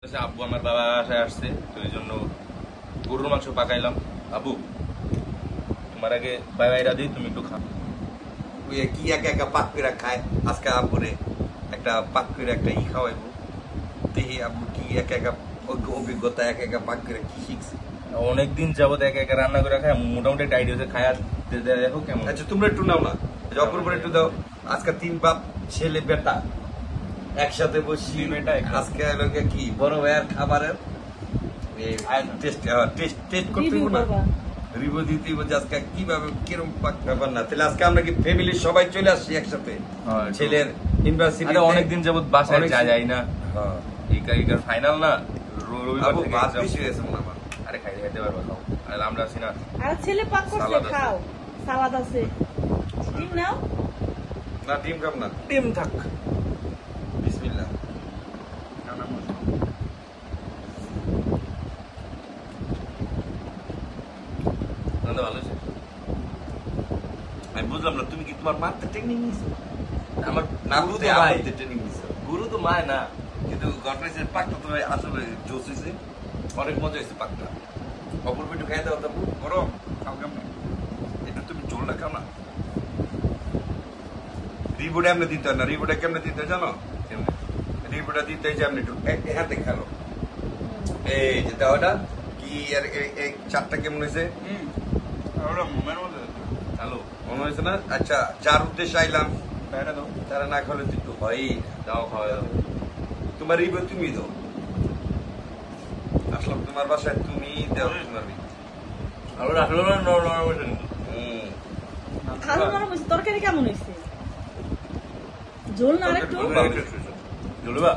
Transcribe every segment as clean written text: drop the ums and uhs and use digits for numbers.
আব্বু আমার বাবা বাসায় আসছে, তো এই জন্য গরুর মাংস পাকাইলাম। আব্বু, তোমার আগে বাই বাইরা দিই, তুমি একটু খাও। কি একা একা পাক করে খায়। আজকে আব্বুরে একটা পাক করে একটা খাওয়াইবো। দেখি আব্বু কি একা একা অভিজ্ঞতা, একা একা পাক করে কি শিখছে। অনেকদিন যাবত একা একা রান্না করে খায়, মোটামুটি একটা আইডিয়া হচ্ছে খায়া দেখো কেমন। আচ্ছা তোমরা একটু নাও না, জপুর পরে একটু দাও। আজকে 3 বাপ ছেলে বেটা একসাথে বসি। আজকে লোকে কি বড় ভাইয়ের খাবারের টেস্ট করতে না, রিভিউ দিতে হবে আজকে কিভাবে কিরকম পাক ব্যাপার না। তাহলে আজকে আমরা কি ফ্যামিলির সবাই চলে আসছি একসাথে। ছেলের ইউনিভার্সিটি অনেকদিন যাবত বাসায় যাই না। এই ফাইনাল না, রবিবার থেকে ভাত বেশি হয়েছে মনে হয়। আরে খাইতে পারবো, খাও। আর আমরা আছি না। আর ছেলে পাক করছে, খাও। সালাদ আছে, ডিম নাও না। ডিম খাব না, ডিম থাক। বিসমিল্লাহ। ভালো আছে। আমি বুঝলাম না, তুমি কি তোমার মারতে ট্রেনিং নিছো? আমার না, গুরু বুঝতে তো ভাই, ট্রেনিং নিছো। গুরু তো মায় না। কিন্তু ঘটনাছে পাকটা তো আসলে জোস হয়েছে, অনেক মজা হয়েছে পাকটা। অপূর্ব একটু খাই দাও তো, গরম খাও কেমন। এটা তুমি ঝোলটা খাও না। রিবোটা এমনি দিতে হয় না, রিবোটা কেমনে দিতে হয় জানো? রিবোটা দিতে হয় যে এমনি একটু হাতে খেলো। এই যে দেওয়াটা কি আর এই চারটা কেমন হয়েছে? হ্যালো, মনে হয়েছে না? আচ্ছা, যার উদ্দেশ্যে আইলাম তারা না খাওয়ালে তো একটু হয়। দাও, খাওয়া দাও। তোমার রিবো তুমি দাও। আসলাম তোমার বাসায়, তুমি দাও তোমার রিবো। ভালো নরম হয়েছে। তরকারি কেমন হয়েছে? ঝোল না আরেকটু? জলবা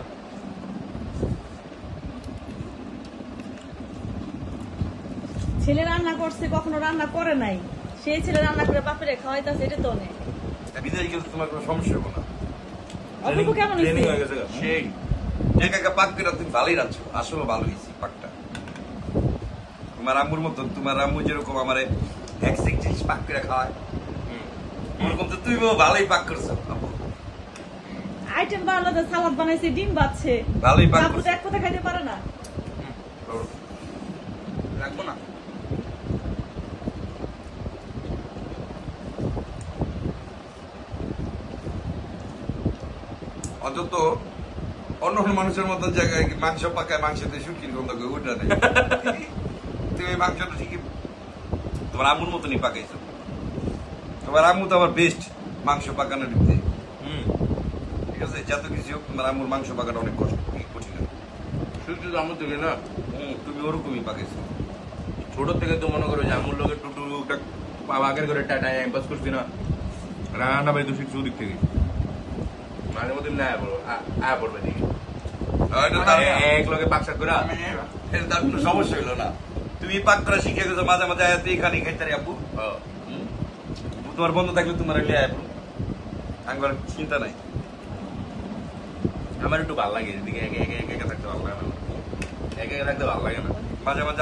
ছেলে রান্না করছে, কখনো রান্না করে নাই, সেই ছেলে রান্না করে বাপেরে খাওয়াইতেছে, এটা তো অনেক। বিদেশ গেলে তোমার কোনো সমস্যা হবে না। অল্প কেমন ট্রেনিং হয়ে হয়েছে? গেছে। সেই যে কাকা পাক করে তুমি ভালোই রাখছো, আসলে ভালো হয়েছে পাকটা। তোমার আম্মুর মতন, তোমার আম্মু যেরকম আমার একশিক জিনিস পাক করে খাওয়ায়, ওরকম তো তুমি ভালোই পাক করছো। আইটেম বানালো, সালাদ বানাইছে, ডিম বাচ্ছে, ভালোই পাক বাবু তো করছো। এক কথা খাইতে পারে না। রাখবো না। অন্তত অন্য অন্য মানুষের মতো জায়গায় মাংস পাকায়, মাংসতে শুকির গন্ধ করে উঠে নেই। তুমি মাংসটা ঠিকই তোমার আম্মুর মতনই পাকাইছো। তোমার আম্মু তো আমার বেস্ট মাংস পাকানোর দিতে। ঠিক আছে, যত কিছু হোক তোমার আম্মুর মাংস পাকানো অনেক কঠিন। শুধু আমার থেকে না, তুমি ওরকমই পাকাইছো। ছোট থেকে তো মনে করো যে আমুর লোকের টুটুটা আগের করে টাটায় পাস করছি না, রান্না বাড়ি তো শিখছি ওদিক থেকে। মাঝে মধ্যে না আয়া পড়বে দেখি এক লোকে পাকশাক করে। তার কোনো সমস্যা হইলো না, তুমি পাক করা শিখে গেছো। মাঝে মাঝে আয়াতে এখানে খাইতে রে আব্বু। তোমার বন্ধু থাকলে তোমার এলে আয়াবো, আমার চিন্তা নাই। আমার একটু ভালো লাগে, এদিকে একা একা থাকতে ভালো লাগে না, একা একা থাকতে ভালো লাগে না। মাঝে মাঝে